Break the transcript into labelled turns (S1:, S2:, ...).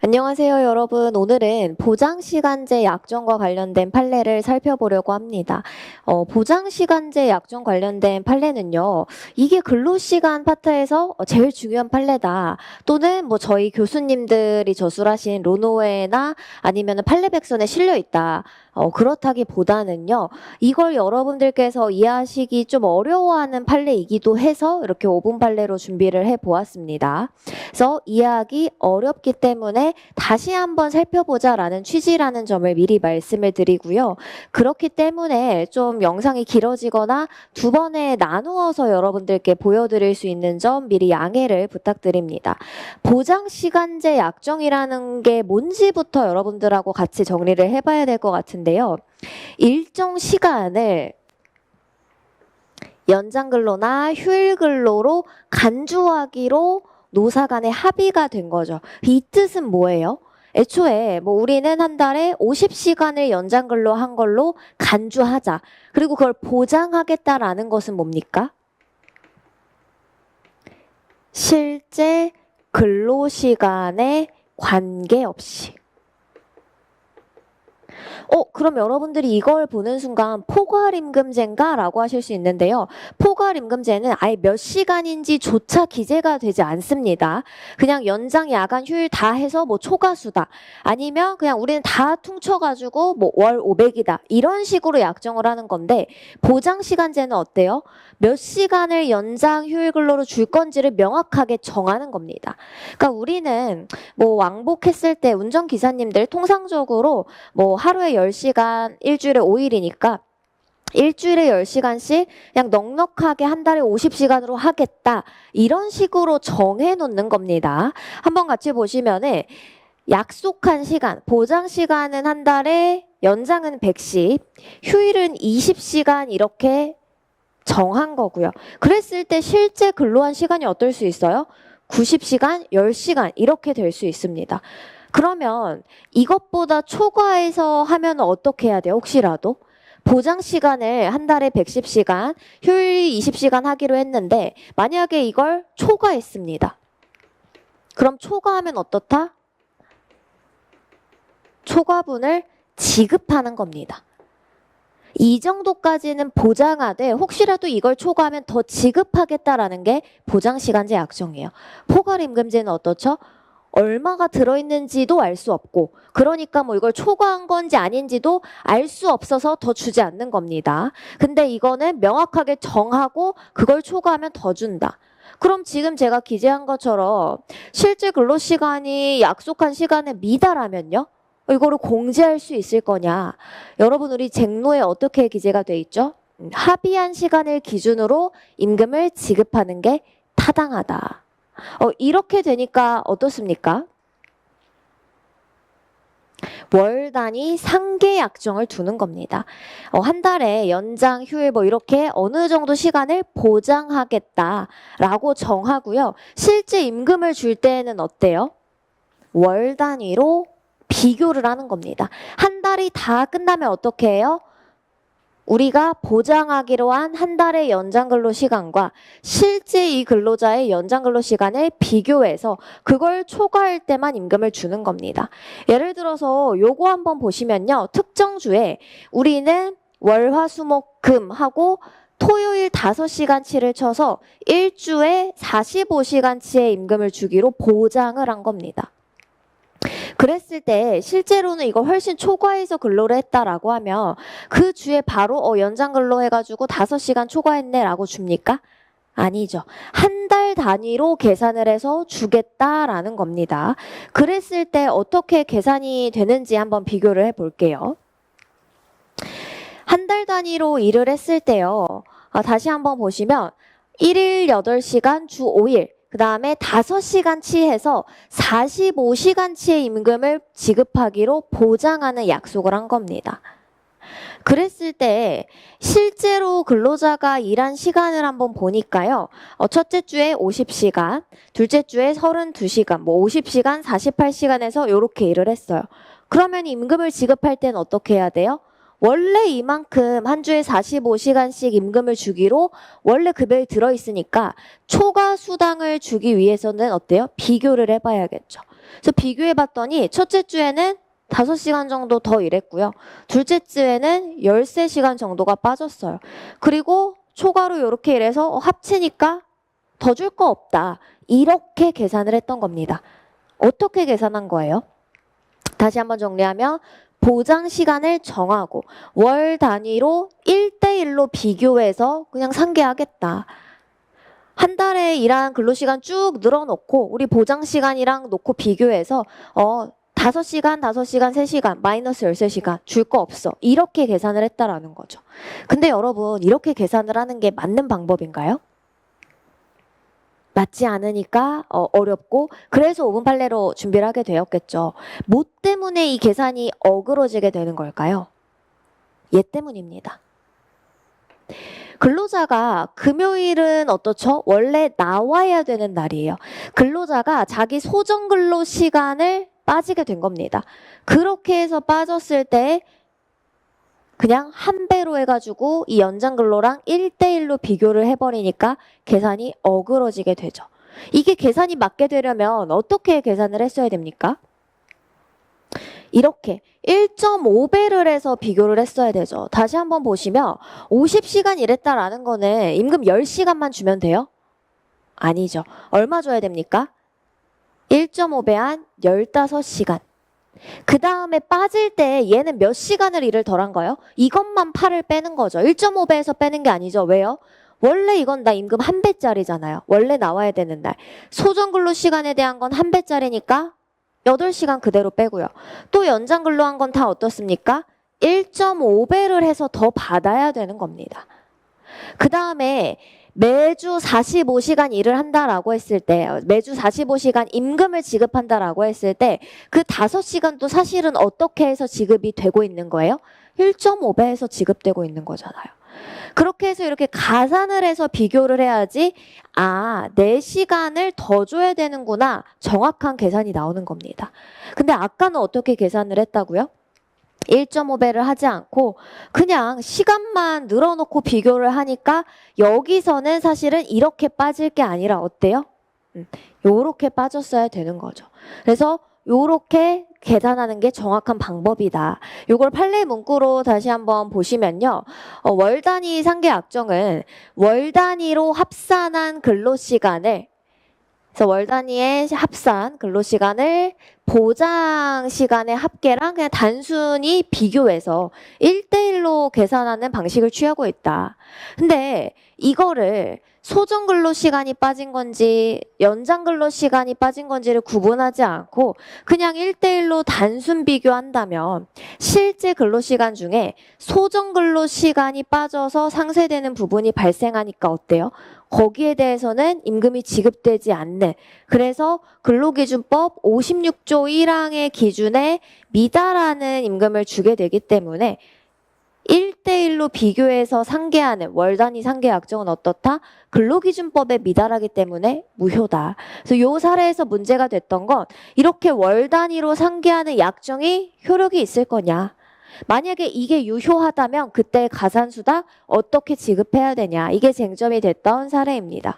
S1: 안녕하세요, 여러분. 오늘은 보장시간제 약정과 관련된 판례를 살펴보려고 합니다. 보장시간제 약정 관련된 판례는요, 이게 근로시간 파트에서 제일 중요한 판례다. 또는 뭐 저희 교수님들이 저술하신 로노웨나 아니면 판례백선에 실려 있다. 그렇다기보다는요, 이걸 여러분들께서 이해하시기 좀 어려워하는 판례이기도 해서 이렇게 5분 판례로 준비를 해보았습니다. 그래서 이해하기 어렵기 때문에 다시 한번 살펴보자라는 취지라는 점을 미리 말씀을 드리고요. 그렇기 때문에 좀 영상이 길어지거나 두 번에 나누어서 여러분들께 보여드릴 수 있는 점 미리 양해를 부탁드립니다. 보장시간제 약정이라는 게 뭔지부터 여러분들하고 같이 정리를 해봐야 될 것 같은데요. 일정 시간을 연장근로나 휴일근로로 간주하기로 노사 간에 합의가 된 거죠. 이 뜻은 뭐예요? 애초에 뭐 우리는 한 달에 50시간을 연장근로 한 걸로 간주하자. 그리고 그걸 보장하겠다라는 것은 뭡니까? 실제 근로시간에 관계없이. 그럼 여러분들이 이걸 보는 순간 포괄임금제인가? 라고 하실 수 있는데요. 포괄임금제는 아예 몇 시간인지조차 기재가 되지 않습니다. 그냥 연장, 야간, 휴일 다 해서 뭐 초과수다. 아니면 그냥 우리는 다 퉁쳐가지고 뭐 월 500이다. 이런 식으로 약정을 하는 건데 보장시간제는 어때요? 몇 시간을 연장 휴일 근로로 줄 건지를 명확하게 정하는 겁니다. 그러니까 우리는 뭐 왕복했을 때 운전기사님들 통상적으로 뭐 하루에 10시간, 일주일에 5일이니까 일주일에 10시간씩 그냥 넉넉하게 한 달에 50시간으로 하겠다. 이런 식으로 정해놓는 겁니다. 한번 같이 보시면은 약속한 시간, 보장 시간은 한 달에 연장은 110, 휴일은 20시간 이렇게 정한 거고요. 그랬을 때 실제 근로한 시간이 어떨 수 있어요? 90시간, 10시간 이렇게 될 수 있습니다. 그러면 이것보다 초과해서 하면 어떻게 해야 돼요? 혹시라도? 보장 시간을 한 달에 110시간, 휴일 20시간 하기로 했는데 만약에 이걸 초과했습니다. 그럼 초과하면 어떻다? 초과분을 지급하는 겁니다. 이 정도까지는 보장하되 혹시라도 이걸 초과하면 더 지급하겠다라는 게 보장시간제 약정이에요. 포괄임금제는 어떻죠? 얼마가 들어있는지도 알 수 없고 그러니까 뭐 이걸 초과한 건지 아닌지도 알 수 없어서 더 주지 않는 겁니다. 근데 이거는 명확하게 정하고 그걸 초과하면 더 준다. 그럼 지금 제가 기재한 것처럼 실제 근로시간이 약속한 시간에 미달하면요? 이거를 공제할 수 있을 거냐? 여러분 우리 쟁노에 어떻게 기재가 돼 있죠? 합의한 시간을 기준으로 임금을 지급하는 게 타당하다. 이렇게 되니까 어떻습니까? 월 단위 상계 약정을 두는 겁니다. 한 달에 연장, 휴일 뭐 이렇게 어느 정도 시간을 보장하겠다라고 정하고요. 실제 임금을 줄 때에는 어때요? 월 단위로 비교를 하는 겁니다. 한 달이 다 끝나면 어떻게 해요? 우리가 보장하기로 한 한 달의 연장 근로 시간과 실제 이 근로자의 연장 근로 시간을 비교해서 그걸 초과할 때만 임금을 주는 겁니다. 예를 들어서 요거 한번 보시면요. 특정 주에 우리는 월, 화, 수, 목, 금 하고 토요일 5시간치를 쳐서 일주에 45시간치의 임금을 주기로 보장을 한 겁니다. 그랬을 때 실제로는 이걸 훨씬 초과해서 근로를 했다라고 하면 그 주에 바로 연장 근로 해가지고 5시간 초과했네 라고 줍니까? 아니죠. 한 달 단위로 계산을 해서 주겠다라는 겁니다. 그랬을 때 어떻게 계산이 되는지 한번 비교를 해볼게요. 한 달 단위로 일을 했을 때요. 다시 한번 보시면 1일 8시간 주 5일 그 다음에 5시간치 해서 45시간치의 임금을 지급하기로 보장하는 약속을 한 겁니다. 그랬을 때 실제로 근로자가 일한 시간을 한번 보니까요. 첫째 주에 50시간, 둘째 주에 32시간, 뭐 50시간, 48시간에서 이렇게 일을 했어요. 그러면 임금을 지급할 때는 어떻게 해야 돼요? 원래 이만큼 한 주에 45시간씩 임금을 주기로 원래 급여에 들어있으니까 초과 수당을 주기 위해서는 어때요? 비교를 해봐야겠죠. 그래서 비교해봤더니 첫째 주에는 5시간 정도 더 일했고요. 둘째 주에는 13시간 정도가 빠졌어요. 그리고 초과로 이렇게 일해서 합치니까 더 줄 거 없다. 이렇게 계산을 했던 겁니다. 어떻게 계산한 거예요? 다시 한번 정리하면 보장 시간을 정하고 월 단위로 1대1로 비교해서 그냥 상계하겠다. 한 달에 일한 근로시간 쭉 늘어놓고 우리 보장 시간이랑 놓고 비교해서 5시간, 5시간, 3시간, 마이너스 13시간 줄 거 없어. 이렇게 계산을 했다라는 거죠. 근데 여러분 이렇게 계산을 하는 게 맞는 방법인가요? 맞지 않으니까 어렵고 그래서 5분 판례로 준비를 하게 되었겠죠. 뭐 때문에 이 계산이 어그러지게 되는 걸까요? 얘 때문입니다. 근로자가 금요일은 어떻죠? 원래 나와야 되는 날이에요. 근로자가 자기 소정 근로 시간을 빠지게 된 겁니다. 그렇게 해서 빠졌을 때 그냥 한 배로 해가지고 이 연장 근로랑 1대1로 비교를 해버리니까 계산이 어그러지게 되죠. 이게 계산이 맞게 되려면 어떻게 계산을 했어야 됩니까? 이렇게 1.5배를 해서 비교를 했어야 되죠. 다시 한번 보시면 50시간 일했다라는 거는 임금 10시간만 주면 돼요? 아니죠. 얼마 줘야 됩니까? 1.5배 한 15시간. 그 다음에 빠질 때 얘는 몇 시간을 일을 덜 한 거예요? 이것만 8을 빼는 거죠. 1.5배에서 빼는 게 아니죠. 왜요? 원래 이건 나 임금 1배짜리잖아요. 원래 나와야 되는 날. 소정근로 시간에 대한 건 1배짜리니까 8시간 그대로 빼고요. 또 연장 근로한 건 다 어떻습니까? 1.5배를 해서 더 받아야 되는 겁니다. 그 다음에 매주 45시간 일을 한다라고 했을 때, 매주 45시간 임금을 지급한다라고 했을 때 그 5시간도 사실은 어떻게 해서 지급이 되고 있는 거예요? 1.5배에서 지급되고 있는 거잖아요. 그렇게 해서 이렇게 가산을 해서 비교를 해야지 4시간을 더 줘야 되는구나 정확한 계산이 나오는 겁니다. 근데 아까는 어떻게 계산을 했다고요? 1.5배를 하지 않고 그냥 시간만 늘어놓고 비교를 하니까 여기서는 사실은 이렇게 빠질 게 아니라 어때요? 요렇게 빠졌어야 되는 거죠. 그래서 요렇게 계산하는 게 정확한 방법이다. 요걸 판례 문구로 다시 한번 보시면요. 월 단위 상계 약정은 월 단위로 합산한 근로시간을 그래서 월 단위의 합산 근로시간을 보장 시간의 합계랑 그냥 단순히 비교해서 1대1로 계산하는 방식을 취하고 있다. 근데 이거를 소정 근로 시간이 빠진 건지 연장 근로 시간이 빠진 건지를 구분하지 않고 그냥 1대1로 단순 비교한다면 실제 근로 시간 중에 소정 근로 시간이 빠져서 상쇄되는 부분이 발생하니까 어때요? 거기에 대해서는 임금이 지급되지 않는 그래서 근로기준법 56조 1항의 기준에 미달하는 임금을 주게 되기 때문에 1대1로 비교해서 상계하는 월 단위 상계 약정은 어떻다? 근로기준법에 미달하기 때문에 무효다. 그래서 이 사례에서 문제가 됐던 건 이렇게 월 단위로 상계하는 약정이 효력이 있을 거냐. 만약에 이게 유효하다면 그때 가산수당 어떻게 지급해야 되냐. 이게 쟁점이 됐던 사례입니다.